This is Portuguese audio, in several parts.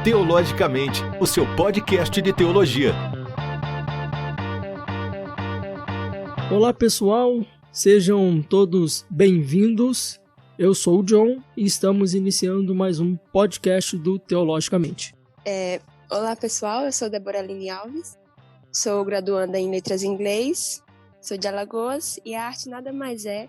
Teologicamente, o seu podcast de teologia. Olá pessoal, sejam todos bem-vindos. Eu sou o John e estamos iniciando mais um podcast do Teologicamente. Olá pessoal, eu sou Débora Aline Alves, sou graduanda em Letras em Inglês, sou de Alagoas e a arte nada mais é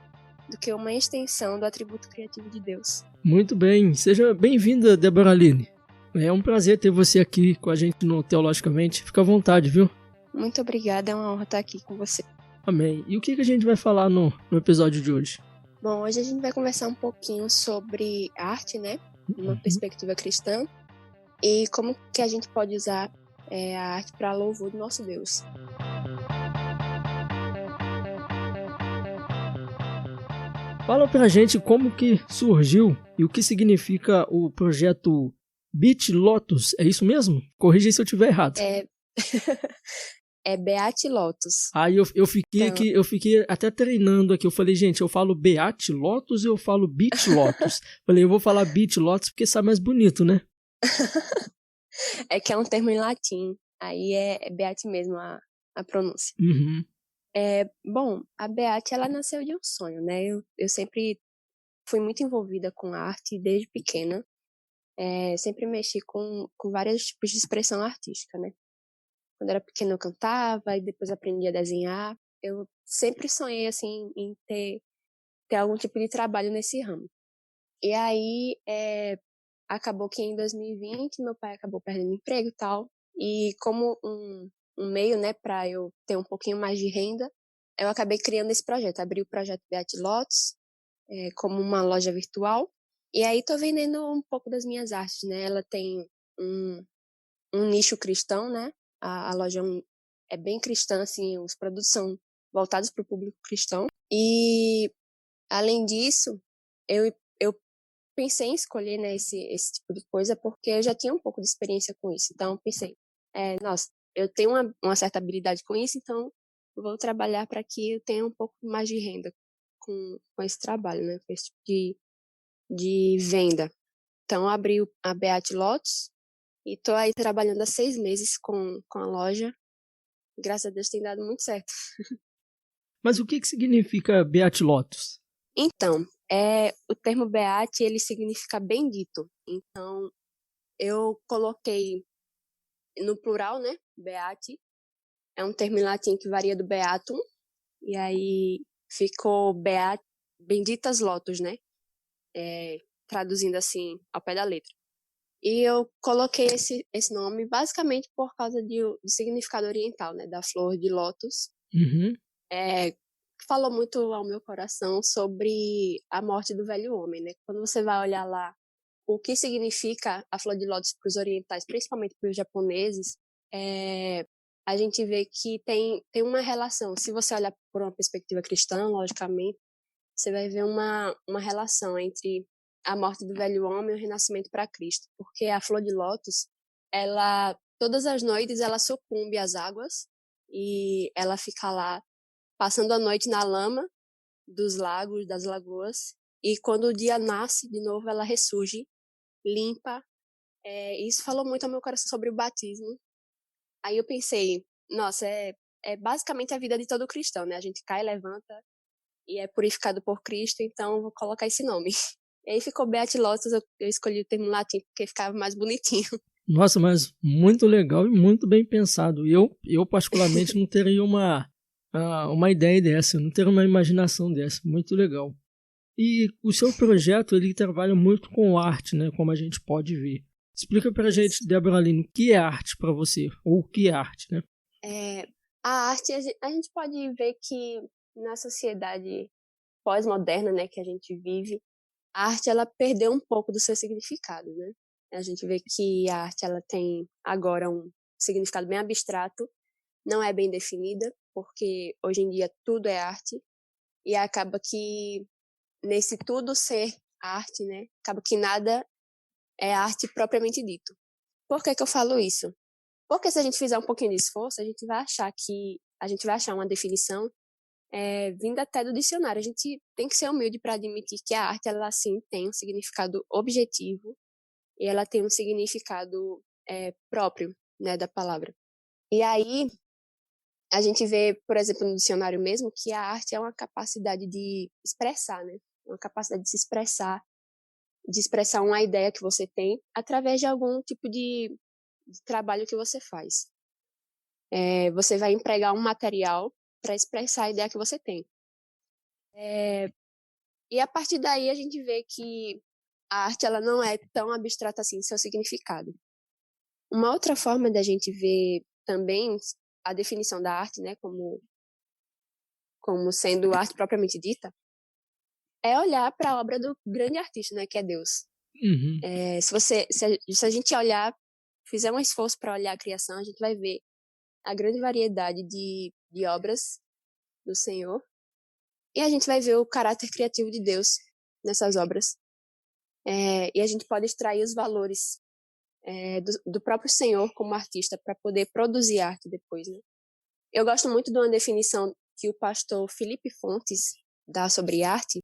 do que uma extensão do atributo criativo de Deus. Muito bem, seja bem-vinda, Débora Aline. É um prazer ter você aqui com a gente no Teologicamente. Fica à vontade, viu? Muito obrigada, é uma honra estar aqui com você. Amém. E o que a gente vai falar no episódio de hoje? Bom, hoje a gente vai conversar um pouquinho sobre arte, né? Uma perspectiva cristã e como que a gente pode usar a arte para louvor do nosso Deus. Fala pra gente como que surgiu e o que significa o projeto Beat Lotus, é isso mesmo? Corrija se eu estiver errado. É Beat Lotus. Aí eu fiquei até treinando aqui. Eu falei, gente, eu falo Beat Lotus ou eu falo Beat Lotus? Falei, eu vou falar Beat Lotus porque sai mais bonito, né? É que é um termo em latim. Aí é Beat mesmo a pronúncia. Uhum. Bom, a Beat, ela nasceu de um sonho, né? Eu sempre fui muito envolvida com arte desde pequena. Sempre mexi com vários tipos de expressão artística, né? Quando era pequena eu cantava e depois aprendi a desenhar. Eu sempre sonhei, assim, em ter algum tipo de trabalho nesse ramo. E aí, acabou que em 2020 meu pai acabou perdendo emprego e tal. E como um meio, né, para eu ter um pouquinho mais de renda, eu acabei criando esse projeto. Abri o projeto Beat Lotus como uma loja virtual. E aí tô vendendo um pouco das minhas artes, né? Ela tem um nicho cristão, né? A loja é bem cristã, assim, os produtos são voltados para o público cristão. E, além disso, eu pensei em escolher, né, esse tipo de coisa porque eu já tinha um pouco de experiência com isso. Então, eu pensei, nossa, eu tenho uma certa habilidade com isso, então vou trabalhar para que eu tenha um pouco mais de renda com esse trabalho, né, com esse tipo de venda. Então, eu abri a Beat Lotus e tô aí trabalhando há 6 meses com a loja. Graças a Deus tem dado muito certo. Mas o que significa Beat Lotus? Então, o termo Beat, ele significa bendito. Então, eu coloquei no plural, né? Beat. É um termo em latim que varia do beatum. E aí ficou Beat, benditas lotus, né? Traduzindo assim ao pé da letra. E eu coloquei esse nome basicamente por causa do significado oriental, né? Da flor de lótus. Uhum. Falou muito ao meu coração sobre a morte do velho homem, né? Quando você vai olhar lá o que significa a flor de lótus para os orientais, principalmente para os japoneses, a gente vê que tem uma relação. Se você olhar por uma perspectiva cristã, logicamente, você vai ver uma relação entre a morte do velho homem e o renascimento para Cristo. Porque a flor de lótus, ela, todas as noites, ela sucumbe às águas e ela fica lá passando a noite na lama dos lagos, das lagoas. E quando o dia nasce, de novo, ela ressurge, limpa. Isso falou muito ao meu coração sobre o batismo. Aí eu pensei, nossa, é basicamente a vida de todo cristão, né? A gente cai, levanta e é purificado por Cristo, então eu vou colocar esse nome. E aí ficou Beat Lotus, eu escolhi o termo latim porque ficava mais bonitinho. Nossa, mas muito legal e muito bem pensado. Eu particularmente não teria uma ideia dessa, eu não teria uma imaginação dessa. Muito legal. E o seu projeto, ele trabalha muito com arte, né? Como a gente pode ver. Explica pra gente, Débora Aline, o que é arte para você? Ou o que é arte, né? A arte, a gente pode ver que na sociedade pós-moderna, né, que a gente vive, a arte, ela perdeu um pouco do seu significado, né? A gente vê que a arte, ela tem agora um significado bem abstrato, não é bem definida, porque hoje em dia tudo é arte, e acaba que nesse tudo ser arte, né, acaba que nada é arte propriamente dito. Por que eu falo isso? Porque se a gente fizer um pouquinho de esforço, a gente vai achar uma definição vinda até do dicionário. A gente tem que ser humilde para admitir que a arte, ela sim tem um significado objetivo e ela tem um significado próprio, né, da palavra. E aí, a gente vê, por exemplo, no dicionário mesmo, que a arte é uma capacidade de expressar, né? Uma capacidade de se expressar, de expressar uma ideia que você tem através de algum tipo de trabalho que você faz. Você vai empregar um material para expressar a ideia que você tem. E a partir daí a gente vê que a arte ela não é tão abstrata assim em seu significado. Uma outra forma da gente ver também a definição da arte, né, como sendo arte propriamente dita, é olhar para a obra do grande artista, né, que é Deus. Uhum. Se a gente olhar, fizer um esforço para olhar a criação, a gente vai ver a grande variedade de obras do Senhor, e a gente vai ver o caráter criativo de Deus nessas obras. E a gente pode extrair os valores do próprio Senhor como artista para poder produzir arte depois, né? Eu gosto muito de uma definição que o pastor Felipe Fontes dá sobre arte,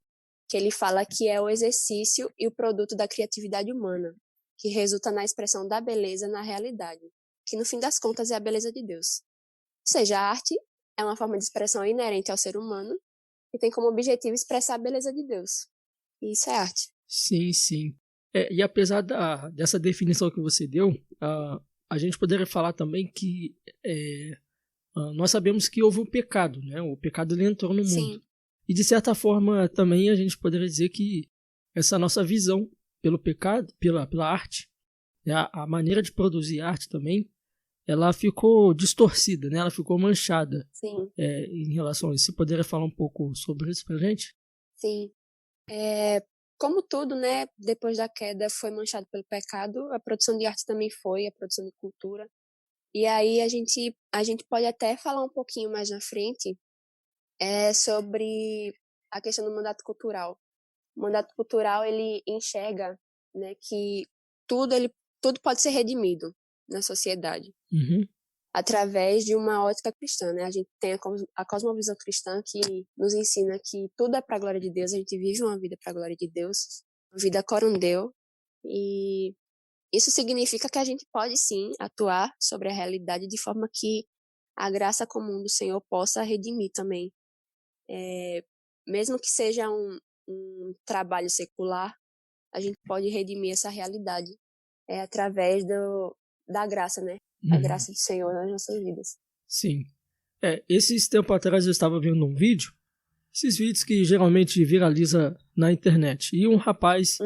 que ele fala que é o exercício e o produto da criatividade humana, que resulta na expressão da beleza na realidade, que no fim das contas é a beleza de Deus. Ou seja, a arte é uma forma de expressão inerente ao ser humano e tem como objetivo expressar a beleza de Deus. E isso é arte. Sim, sim. E apesar dessa definição que você deu, a gente poderia falar também que nós sabemos que houve o pecado, né? O pecado ele entrou no mundo. Sim. E de certa forma também a gente poderia dizer que essa nossa visão pelo pecado, pela arte, né? A maneira de produzir arte também, ela ficou distorcida, né? Ela ficou manchada. Sim. Em relação a isso. Você poderia falar um pouco sobre isso pra gente? Sim. Como tudo, né, depois da queda foi manchado pelo pecado, a produção de arte também foi, a produção de cultura. E aí a gente pode até falar um pouquinho mais na frente sobre a questão do mandato cultural. O mandato cultural, ele enxerga, né, que tudo pode ser redimido na sociedade. Uhum. Através de uma ótica cristã, né? A gente tem a cosmovisão cristã que nos ensina que tudo é para a glória de Deus, a gente vive uma vida para a glória de Deus, uma vida corundeu, e isso significa que a gente pode sim atuar sobre a realidade de forma que a graça comum do Senhor possa redimir também. Mesmo que seja um trabalho secular, a gente pode redimir essa realidade através da graça, né? A graça do Senhor nas nossas vidas. Sim. Esses tempos atrás eu estava vendo um vídeo, esses vídeos que geralmente viraliza na internet, e um rapaz,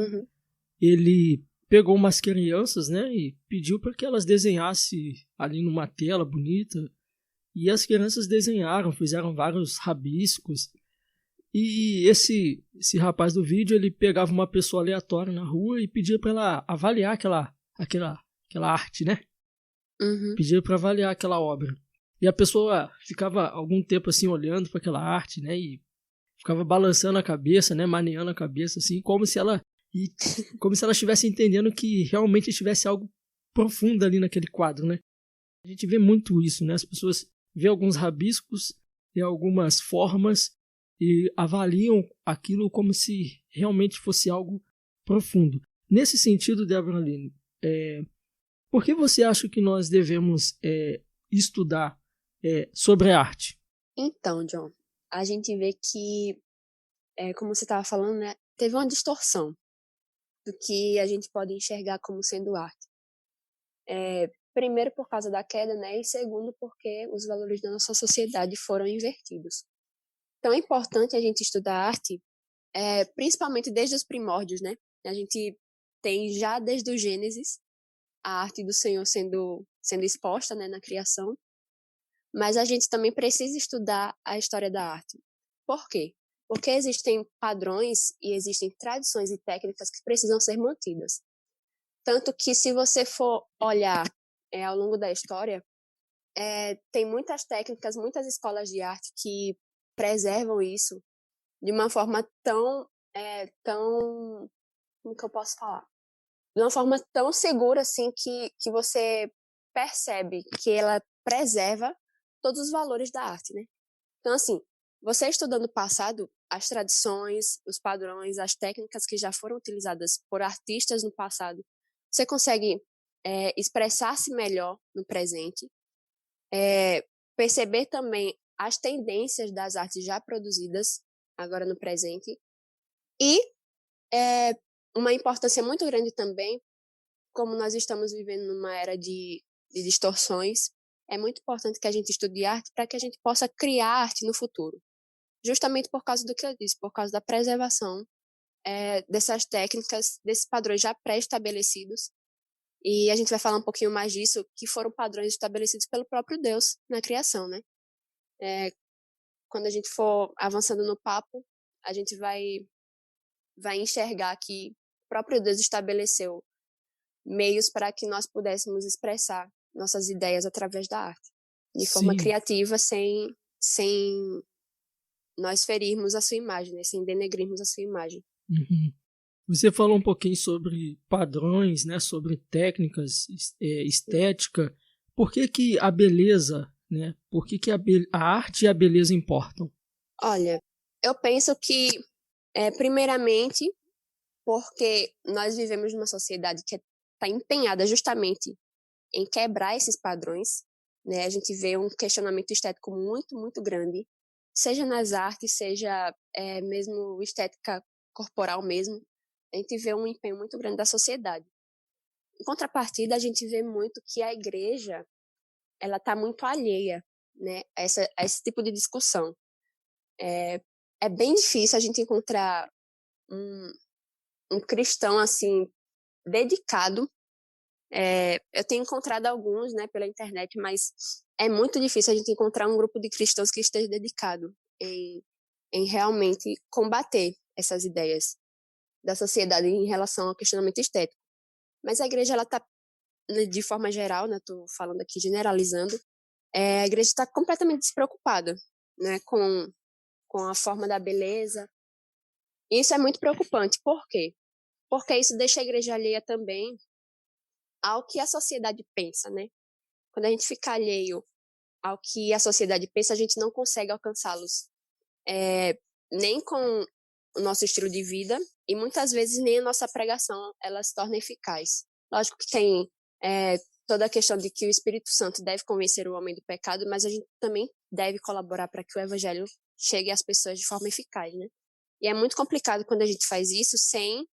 ele pegou umas crianças, né, e pediu para que elas desenhassem ali numa tela bonita, e as crianças desenharam, fizeram vários rabiscos, e esse rapaz do vídeo, ele pegava uma pessoa aleatória na rua e pedia para ela avaliar aquela arte, né? Pedia para avaliar aquela obra. E a pessoa ficava algum tempo assim olhando para aquela arte, né? E ficava balançando a cabeça, né? Maneando a cabeça, assim, como se ela estivesse entendendo que realmente tivesse algo profundo ali naquele quadro, né? A gente vê muito isso, né? As pessoas vê alguns rabiscos e algumas formas e avaliam aquilo como se realmente fosse algo profundo. Nesse sentido, Débora Aline, por que você acha que nós devemos estudar sobre a arte? Então, John, a gente vê que, como você estava falando, né, teve uma distorção do que a gente pode enxergar como sendo arte. Primeiro por causa da queda, né, e segundo porque os valores da nossa sociedade foram invertidos. Então é importante a gente estudar arte, principalmente desde os primórdios, né? A gente tem já desde o Gênesis a arte do Senhor sendo exposta, né, na criação, mas a gente também precisa estudar a história da arte. Por quê? Porque existem padrões e existem tradições e técnicas que precisam ser mantidas. Tanto que se você for olhar ao longo da história, tem muitas técnicas, muitas escolas de arte que preservam isso de uma forma tão, como que eu posso falar? De uma forma tão segura, assim, que você percebe que ela preserva todos os valores da arte, né? Então, assim, você estudando o passado, as tradições, os padrões, as técnicas que já foram utilizadas por artistas no passado, você consegue expressar-se melhor no presente, perceber também as tendências das artes já produzidas agora no presente e uma importância muito grande também, como nós estamos vivendo numa era de distorções, é muito importante que a gente estude arte para que a gente possa criar arte no futuro. Justamente por causa do que eu disse, por causa da preservação dessas técnicas, desses padrões já pré-estabelecidos. E a gente vai falar um pouquinho mais disso, que foram padrões estabelecidos pelo próprio Deus na criação, né? Quando a gente for avançando no papo, a gente vai enxergar que o próprio Deus estabeleceu meios para que nós pudéssemos expressar nossas ideias através da arte, de forma criativa, sem nós ferirmos a sua imagem, né? Sem denegrirmos a sua imagem. Uhum. Você falou um pouquinho sobre padrões, né? Sobre técnicas, estética. Por que a beleza, né? Por que a arte e a beleza importam? Olha, eu penso que, primeiramente, porque nós vivemos numa sociedade que está empenhada justamente em quebrar esses padrões, né? A gente vê um questionamento estético muito, muito grande, seja nas artes, seja mesmo estética corporal mesmo. A gente vê um empenho muito grande da sociedade. Em contrapartida, a gente vê muito que a igreja ela está muito alheia, né, a esse tipo de discussão. É bem difícil a gente encontrar um cristão assim dedicado. Eu tenho encontrado alguns, né, pela internet, mas é muito difícil a gente encontrar um grupo de cristãos que esteja dedicado em realmente combater essas ideias da sociedade em relação ao questionamento estético. Mas a igreja, ela está, de forma geral, né, estou falando aqui generalizando, a igreja está completamente despreocupada, né, com a forma da beleza. E isso é muito preocupante. Por quê? Porque isso deixa a igreja alheia também ao que a sociedade pensa, né? Quando a gente fica alheio ao que a sociedade pensa, a gente não consegue alcançá-los nem com o nosso estilo de vida e muitas vezes nem a nossa pregação ela se torna eficaz. Lógico que tem toda a questão de que o Espírito Santo deve convencer o homem do pecado, mas a gente também deve colaborar para que o evangelho chegue às pessoas de forma eficaz, né? E é muito complicado quando a gente faz isso sem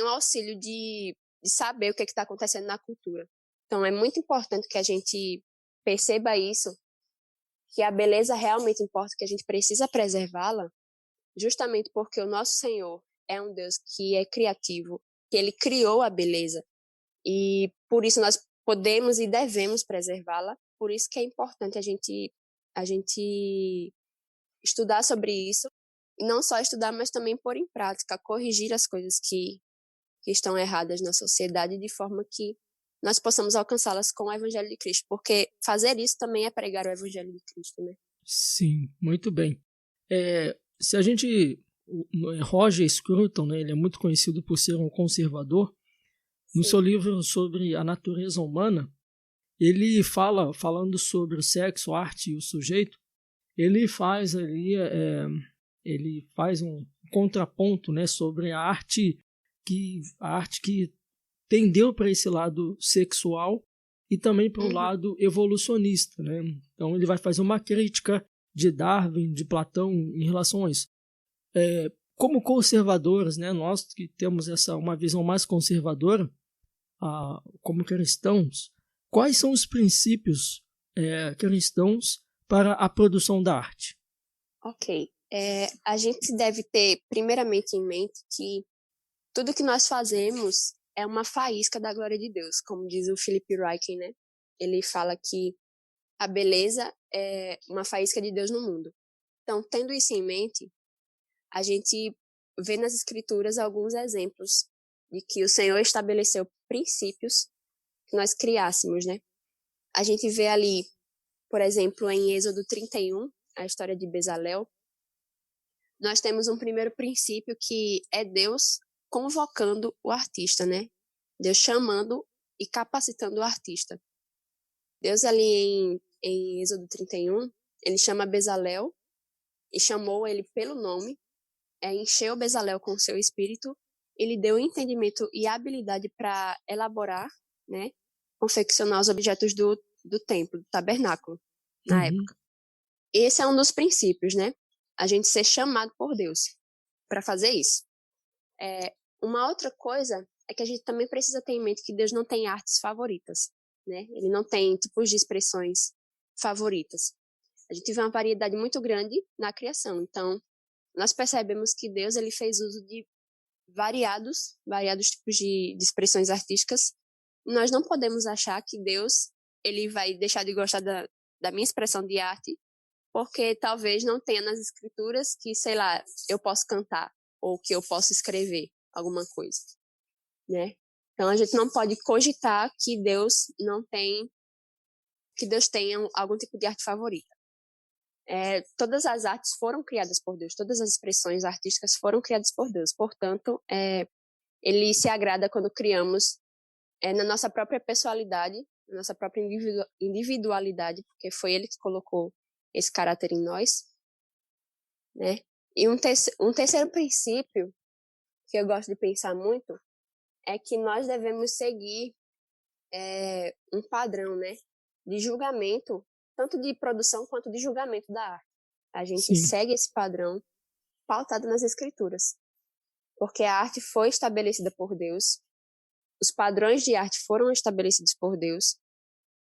o auxílio de saber o que está acontecendo na cultura. Então, é muito importante que a gente perceba isso, que a beleza realmente importa, que a gente precisa preservá-la, justamente porque o nosso Senhor é um Deus que é criativo, que Ele criou a beleza. E por isso nós podemos e devemos preservá-la. Por isso que é importante a gente estudar sobre isso. E não só estudar, mas também pôr em prática, corrigir as coisas que estão erradas na sociedade, de forma que nós possamos alcançá-las com o Evangelho de Cristo. Porque fazer isso também é pregar o Evangelho de Cristo, né? Sim, muito bem. Se a gente... Roger Scruton, né, ele é muito conhecido por ser um conservador. No seu livro sobre a natureza humana, ele falando sobre o sexo, a arte e o sujeito, ele faz ali, ele faz um contraponto, né, sobre a arte que tendeu para esse lado sexual e também para o lado evolucionista, né? Então ele vai fazer uma crítica de Darwin, de Platão em relação a isso. Como conservadores, né, nós que temos uma visão mais conservadora, como cristãos, quais são os princípios cristãos para a produção da arte? Ok. A gente deve ter primeiramente em mente que tudo que nós fazemos é uma faísca da glória de Deus, como diz o Philip Ryken, né? Ele fala que a beleza é uma faísca de Deus no mundo. Então, tendo isso em mente, a gente vê nas Escrituras alguns exemplos de que o Senhor estabeleceu princípios que nós criássemos, né? A gente vê ali, por exemplo, em Êxodo 31, a história de Bezalel, nós temos um primeiro princípio que é Deus convocando o artista, né? Deus chamando e capacitando o artista. Deus ali em Êxodo 31, ele chama Bezalel e chamou ele pelo nome, encheu Bezalel com o seu espírito ele deu entendimento e habilidade para elaborar, né, confeccionar os objetos do templo, do tabernáculo, na Uhum. época. Esse é um dos princípios, né? A gente ser chamado por Deus para fazer isso. Uma outra coisa é que a gente também precisa ter em mente que Deus não tem artes favoritas, né? Ele não tem tipos de expressões favoritas. A gente vê uma variedade muito grande na criação. Então, nós percebemos que Deus ele fez uso de variados tipos de expressões artísticas. Nós não podemos achar que Deus ele vai deixar de gostar da minha expressão de arte porque talvez não tenha nas escrituras que, sei lá, eu posso cantar ou que eu posso escrever alguma coisa, né? Então a gente não pode cogitar que Deus tenha algum tipo de arte favorita. Todas as artes foram criadas por Deus, todas as expressões artísticas foram criadas por Deus. Portanto, ele se agrada quando criamos na nossa própria pessoalidade, na nossa própria individualidade, porque foi ele que colocou esse caráter em nós, né? E um terceiro princípio que eu gosto de pensar muito é que nós devemos seguir um padrão, né, de julgamento, tanto de produção quanto de julgamento da arte. A gente Sim. segue esse padrão pautado nas escrituras, porque a arte foi estabelecida por Deus, os padrões de arte foram estabelecidos por Deus,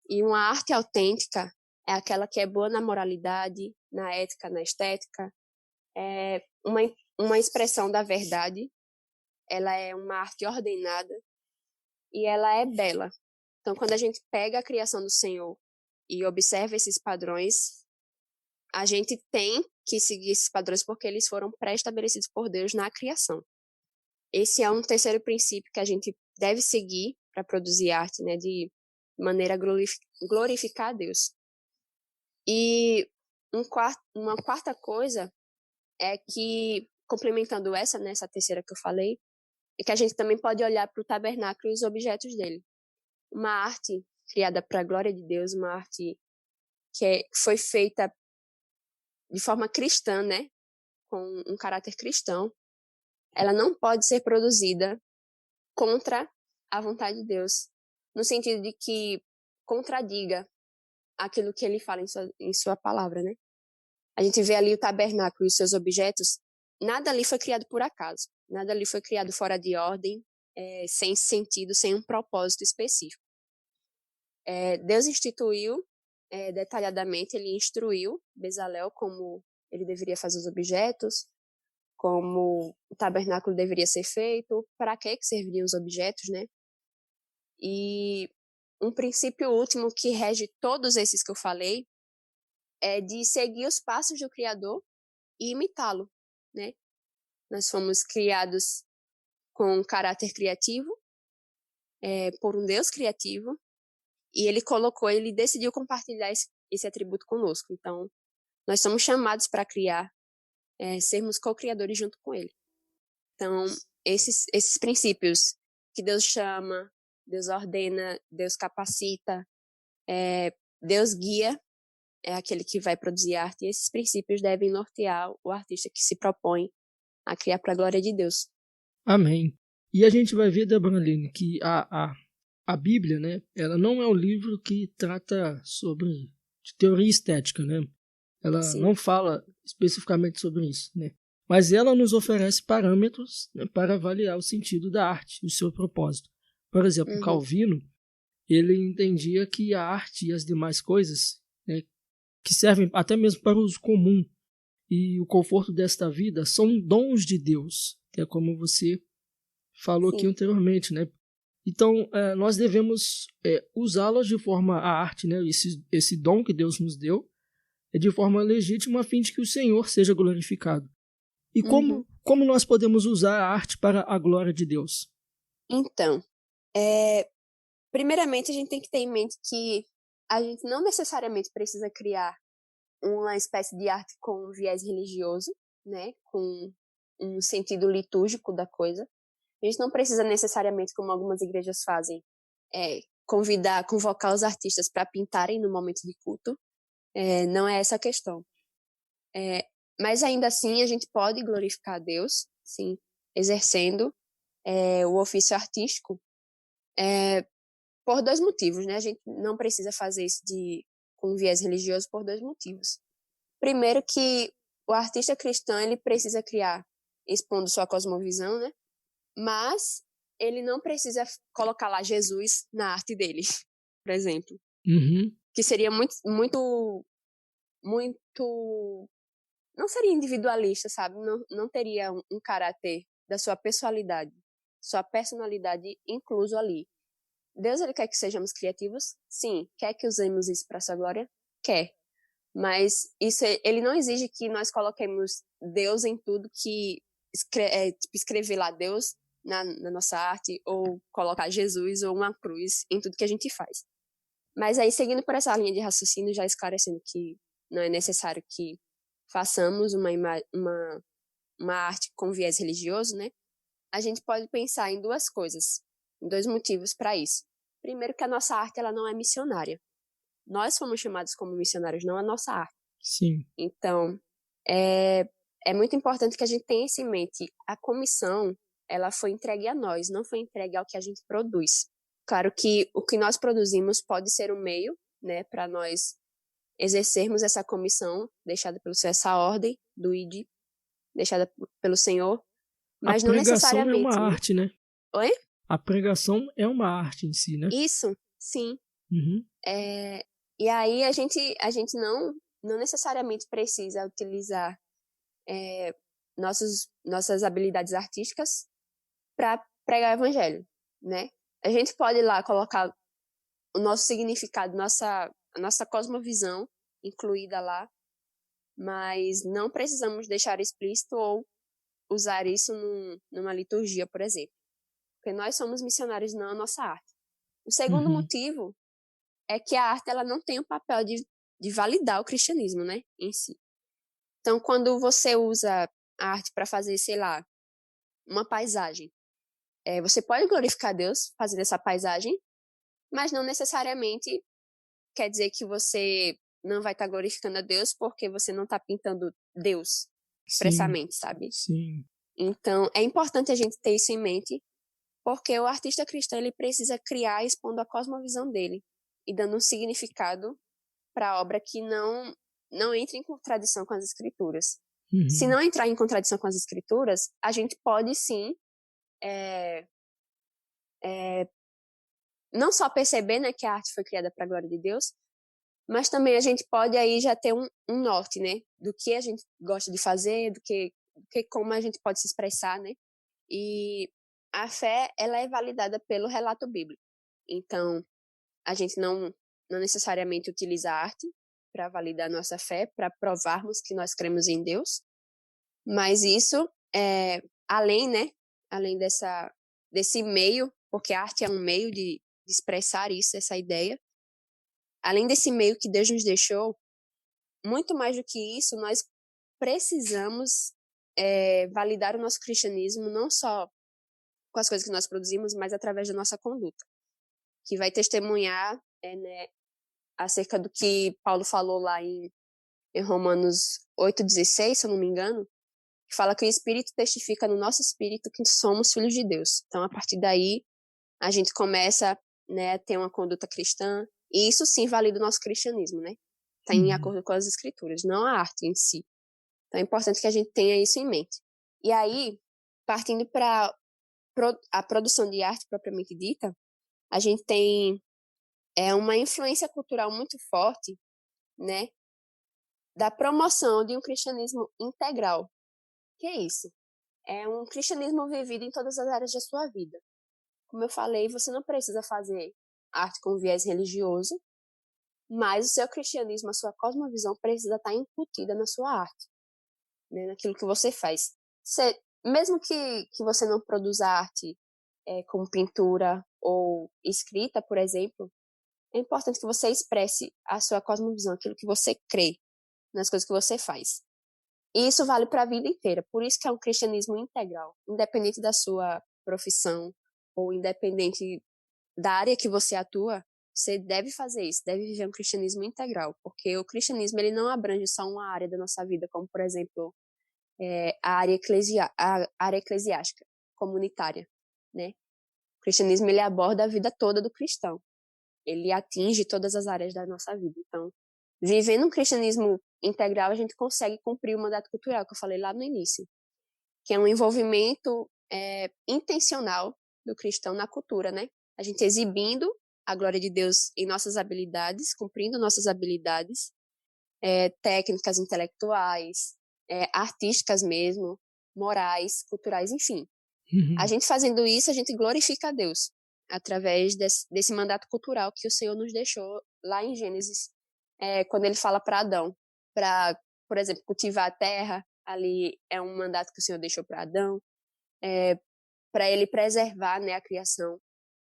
e uma arte autêntica é aquela que é boa na moralidade, na ética, na estética, é uma expressão da verdade, ela é uma arte ordenada e ela é bela. Então, quando a gente pega a criação do Senhor e observa esses padrões, a gente tem que seguir esses padrões porque eles foram pré-estabelecidos por Deus na criação. Esse é um terceiro princípio que a gente deve seguir para produzir arte, né, de maneira a glorificar a Deus. E uma quarta coisa é que, complementando essa terceira que eu falei, é que a gente também pode olhar para o tabernáculo e os objetos dele. Uma arte criada para a glória de Deus, uma arte que foi feita de forma cristã, né, com um caráter cristão, ela não pode ser produzida contra a vontade de Deus, no sentido de que contradiga aquilo que ele fala em sua palavra, né? A gente vê ali o tabernáculo e os seus objetos, nada ali foi criado por acaso, nada ali foi criado fora de ordem, sem sentido, sem um propósito específico. Deus instituiu detalhadamente, ele instruiu Bezalel como ele deveria fazer os objetos, como o tabernáculo deveria ser feito, para que serviriam os objetos, né? E um princípio último que rege todos esses que eu falei é de seguir os passos do Criador e imitá-lo, né? Nós fomos criados com um caráter criativo, por um Deus criativo, e ele decidiu compartilhar esse atributo conosco. Então, nós somos chamados para criar, sermos co-criadores junto com ele. Então, esses princípios que Deus chama, Deus ordena, Deus capacita, Deus guia, é aquele que vai produzir arte, e esses princípios devem nortear o artista que se propõe a criar para a glória de Deus. Amém. E a gente vai ver, Débora Aline, que a Bíblia, né, ela não é um livro que trata sobre de teoria estética, né? Ela Sim. não fala especificamente sobre isso, né? Mas ela nos oferece parâmetros, né, para avaliar o sentido da arte e o seu propósito. Por exemplo, Calvino, ele entendia que a arte e as demais coisas, né, que servem até mesmo para o uso comum e o conforto desta vida são dons de Deus, que é como você falou aqui anteriormente, né? Então, nós devemos usá-las de forma, a arte, né? Esse dom que Deus nos deu, de forma legítima, a fim de que o Senhor seja glorificado. E como nós podemos usar a arte para a glória de Deus? Então, primeiramente a gente tem que ter em mente que a gente não necessariamente precisa criar uma espécie de arte com um viés religioso, né? Com um sentido litúrgico da coisa. A gente não precisa necessariamente, como algumas igrejas fazem, convocar os artistas para pintarem no momento de culto. Não é essa a questão. Mas ainda assim, a gente pode glorificar a Deus, sim, exercendo o ofício artístico, por dois motivos, né? A gente não precisa fazer isso com viés religioso por dois motivos. Primeiro que o artista cristão, ele precisa criar expondo sua cosmovisão, né? Mas ele não precisa colocar lá Jesus na arte dele, por exemplo. Uhum. Que seria muito não seria individualista, sabe? Não teria um caráter da sua pessoalidade, sua personalidade incluso ali. Deus, ele quer que sejamos criativos? Sim. Quer que usemos isso para sua glória? Quer. Mas isso, ele não exige que nós coloquemos Deus em tudo que tipo, escrever lá Deus na nossa arte, ou colocar Jesus ou uma cruz em tudo que a gente faz. Mas aí, seguindo por essa linha de raciocínio, já esclarecendo que não é necessário que façamos uma arte com viés religioso, né? A gente pode pensar em duas coisas, em dois motivos para isso. Primeiro, que a nossa arte ela não é missionária. Nós fomos chamados como missionários, não a nossa arte. Sim. Então, é muito importante que a gente tenha isso em mente. A comissão, ela foi entregue a nós, não foi entregue ao que a gente produz. Claro que o que nós produzimos pode ser um meio, né, para nós exercermos essa comissão deixada pelo Senhor, essa ordem do ID, deixada pelo Senhor, mas não pregação necessariamente. É uma arte, né? Oi? A pregação é uma arte em si, né? Isso, sim. Uhum. E aí a gente não necessariamente precisa utilizar nossas habilidades artísticas para pregar o evangelho, né? A gente pode ir lá colocar o nosso significado, a nossa cosmovisão incluída lá, mas não precisamos deixar explícito ou usar isso numa liturgia, por exemplo. Porque nós somos missionários, não a nossa arte. O segundo motivo é que a arte ela não tem o papel de validar o cristianismo, né, em si. Então, quando você usa a arte para fazer, sei lá, uma paisagem, você pode glorificar Deus fazendo essa paisagem, mas não necessariamente quer dizer que você não vai estar glorificando a Deus porque você não está pintando Deus expressamente, sabe? Sim. Então, é importante a gente ter isso em mente, porque o artista cristão ele precisa criar expondo a cosmovisão dele e dando um significado para a obra que não entre em contradição com as escrituras. Uhum. Se não entrar em contradição com as escrituras, a gente pode sim não só perceber, né, que a arte foi criada para a glória de Deus, mas também a gente pode aí já ter um norte, né, do que a gente gosta de fazer, do que como a gente pode se expressar, né? E a fé, ela é validada pelo relato bíblico. Então, a gente não necessariamente utiliza a arte para validar nossa fé, para provarmos que nós cremos em Deus, mas isso além, né, além desse meio, porque a arte é um meio de expressar isso, essa ideia, além desse meio que Deus nos deixou, muito mais do que isso, nós precisamos validar o nosso cristianismo não só com as coisas que nós produzimos, mas através da nossa conduta, que vai testemunhar né, acerca do que Paulo falou lá em Romanos 8,16, se eu não me engano, que fala que o Espírito testifica no nosso espírito que somos filhos de Deus. Então, a partir daí, a gente começa, né, a ter uma conduta cristã, e isso sim valida o nosso cristianismo, né? Está em acordo com as escrituras, não a arte em si. Então, é importante que a gente tenha isso em mente. E aí, partindo para a produção de arte propriamente dita, a gente tem uma influência cultural muito forte, né, da promoção de um cristianismo integral. Que é isso? É um cristianismo vivido em todas as áreas da sua vida. Como eu falei, você não precisa fazer arte com viés religioso, mas o seu cristianismo, a sua cosmovisão precisa estar incutida na sua arte, né, naquilo que você faz. Mesmo que você não produza arte como pintura ou escrita, por exemplo, é importante que você expresse a sua cosmovisão, aquilo que você crê, nas coisas que você faz. E isso vale para a vida inteira. Por isso que é um cristianismo integral, independente da sua profissão ou independente da área que você atua, você deve fazer isso, deve viver um cristianismo integral, porque o cristianismo ele não abrange só uma área da nossa vida, como, por exemplo, a área eclesiástica, comunitária. né? O cristianismo, ele aborda a vida toda do cristão. Ele atinge todas as áreas da nossa vida. Então, vivendo um cristianismo integral, a gente consegue cumprir o mandato cultural que eu falei lá no início, que é um envolvimento intencional do cristão na cultura, né? A gente exibindo a glória de Deus em nossas habilidades, cumprindo nossas habilidades, técnicas intelectuais, artísticas mesmo, morais, culturais, enfim. A gente fazendo isso, a gente glorifica a Deus através desse mandato cultural que o Senhor nos deixou lá em Gênesis, quando ele fala para Adão, para, por exemplo, cultivar a terra, ali é um mandato que o Senhor deixou para Adão, para ele preservar, né, a criação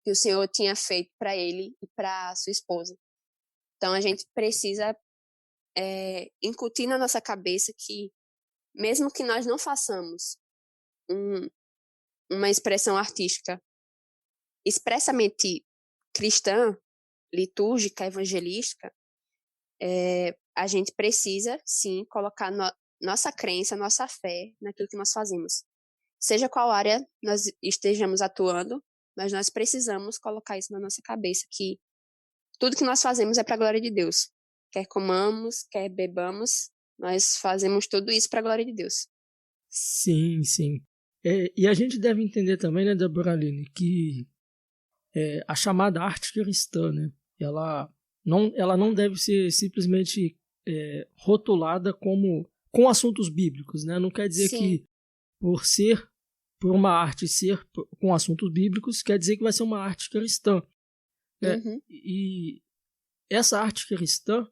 que o Senhor tinha feito para ele e para sua esposa. Então, a gente precisa incutir na nossa cabeça que, mesmo que nós não façamos uma expressão artística expressamente cristã, litúrgica, evangelística, a gente precisa, sim, colocar nossa crença, nossa fé naquilo que nós fazemos. Seja qual área nós estejamos atuando, mas nós precisamos colocar isso na nossa cabeça, que tudo que nós fazemos é para a glória de Deus. Quer comamos, quer bebamos, nós fazemos tudo isso para a glória de Deus. Sim, sim. E a gente deve entender também, né, Débora Aline, que a chamada arte cristã, né, ela não deve ser simplesmente rotulada com assuntos bíblicos, né? Não quer dizer Sim. que por uma arte ser com assuntos bíblicos, quer dizer que vai ser uma arte cristã. Uhum. E essa arte cristã,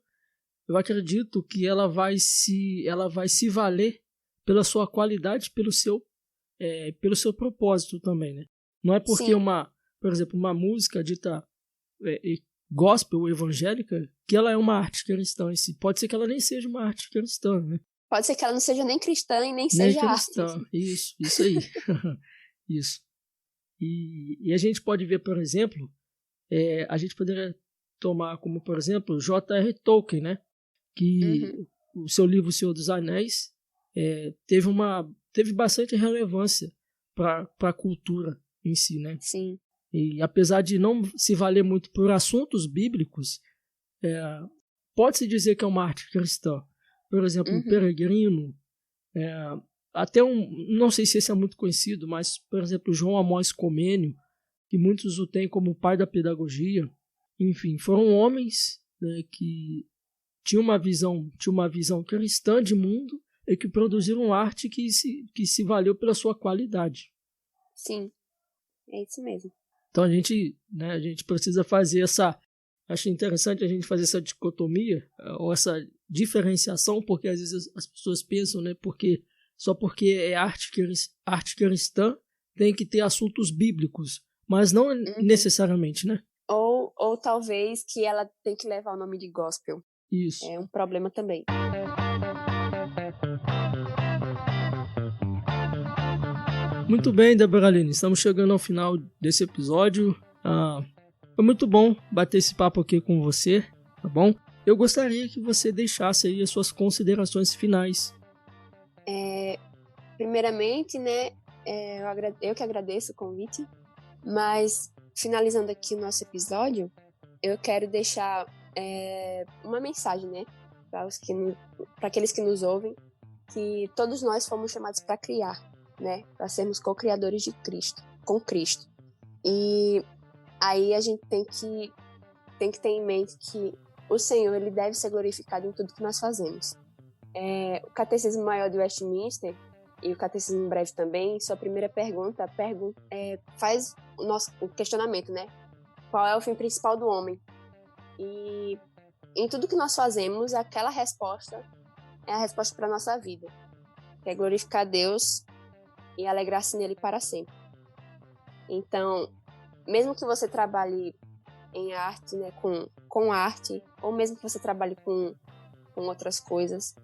eu acredito que ela vai se valer pela sua qualidade, pelo seu propósito também, né? Não é porque Sim. por exemplo, uma música dita gospel, evangélica, que ela é uma arte cristã em si. Pode ser que ela nem seja uma arte cristã, né? Pode ser que ela não seja nem cristã e nem Nem seja cristã. arte. Isso aí. Isso. E a gente pode ver, por exemplo, a gente poderia tomar como, por exemplo, J.R. Tolkien, né? Que o seu livro O Senhor dos Anéis teve bastante relevância para a cultura em si, né? Sim. E apesar de não se valer muito por assuntos bíblicos, pode-se dizer que é uma arte cristã. Por exemplo, o Peregrino, não sei se esse é muito conhecido, mas, por exemplo, João Amós Comênio, que muitos o têm como pai da pedagogia. Enfim, foram homens, né, que tinham uma visão cristã de mundo e que produziram arte que se valeu pela sua qualidade. Sim, é isso mesmo. Então a gente precisa fazer acho interessante a gente fazer essa dicotomia, ou essa diferenciação, porque às vezes as pessoas pensam, né, só porque é arte cristã tem que ter assuntos bíblicos, mas não necessariamente, né? Ou talvez que ela tem que levar o nome de gospel. Isso. É um problema também. Muito bem, Débora Aline, estamos chegando ao final desse episódio. Foi muito bom bater esse papo aqui com você, tá bom? Eu gostaria que você deixasse aí as suas considerações finais. Primeiramente, né, eu que agradeço o convite, mas finalizando aqui o nosso episódio, eu quero deixar uma mensagem, né, para aqueles que nos ouvem, que todos nós fomos chamados para criar, né, para sermos co-criadores de Cristo, com Cristo. E aí a gente tem que ter em mente que o Senhor, ele deve ser glorificado em tudo que nós fazemos. O Catecismo Maior de Westminster e o Catecismo Breve também, sua primeira pergunta faz o questionamento, né? Qual é o fim principal do homem? E em tudo que nós fazemos, aquela resposta é a resposta para a nossa vida, que é glorificar Deus e alegrar-se nele para sempre. Então, mesmo que você trabalhe em arte, né, com arte, ou mesmo que você trabalhe com outras coisas,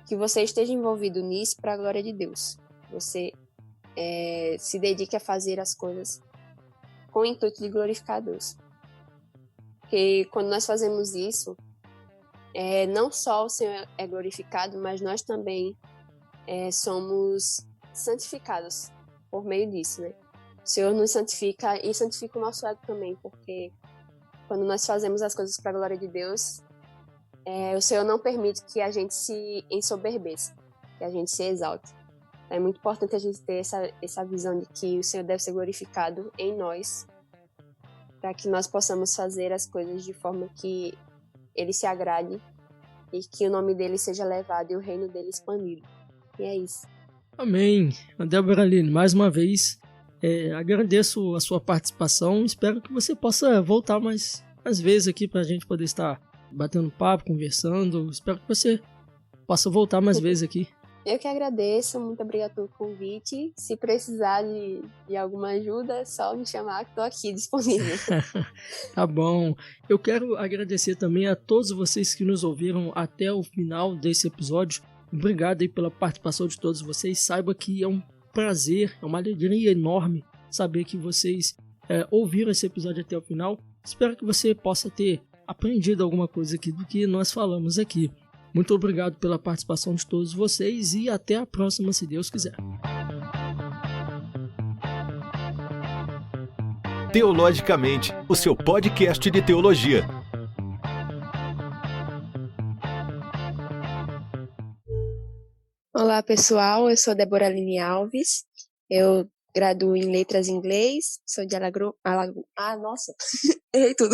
que você esteja envolvido nisso para a glória de Deus. Você se dedique a fazer as coisas com o intuito de glorificar a Deus. Porque quando nós fazemos isso, não só o Senhor é glorificado, mas nós também somos santificados por meio disso, né? O Senhor nos santifica e santifica o nosso ego também, porque quando nós fazemos as coisas para a glória de Deus, o Senhor não permite que a gente se ensoberbeça, que a gente se exalte. É muito importante a gente ter essa visão de que o Senhor deve ser glorificado em nós, para que nós possamos fazer as coisas de forma que Ele se agrade e que o nome dele seja levado e o reino dele expandido. E é isso. Amém. Débora Aline, mais uma vez, agradeço a sua participação. Espero que você possa voltar mais vezes aqui para a gente poder estar batendo papo, conversando. Espero que você possa voltar mais vezes aqui. Eu que agradeço, muito obrigada pelo convite. Se precisar de alguma ajuda, é só me chamar que estou aqui disponível. Tá bom. Eu quero agradecer também a todos vocês que nos ouviram até o final desse episódio. Obrigado aí pela participação de todos vocês. Saiba que é um prazer, é uma alegria enorme saber que vocês ouviram esse episódio até o final. Espero que você possa ter aprendido alguma coisa aqui do que nós falamos aqui. Muito obrigado pela participação de todos vocês e até a próxima, se Deus quiser. Teologicamente, o seu podcast de teologia. Olá, pessoal. Eu sou Débora Aline Alves. Eu graduo em Letras em Inglês. Sou de Nossa, errei tudo.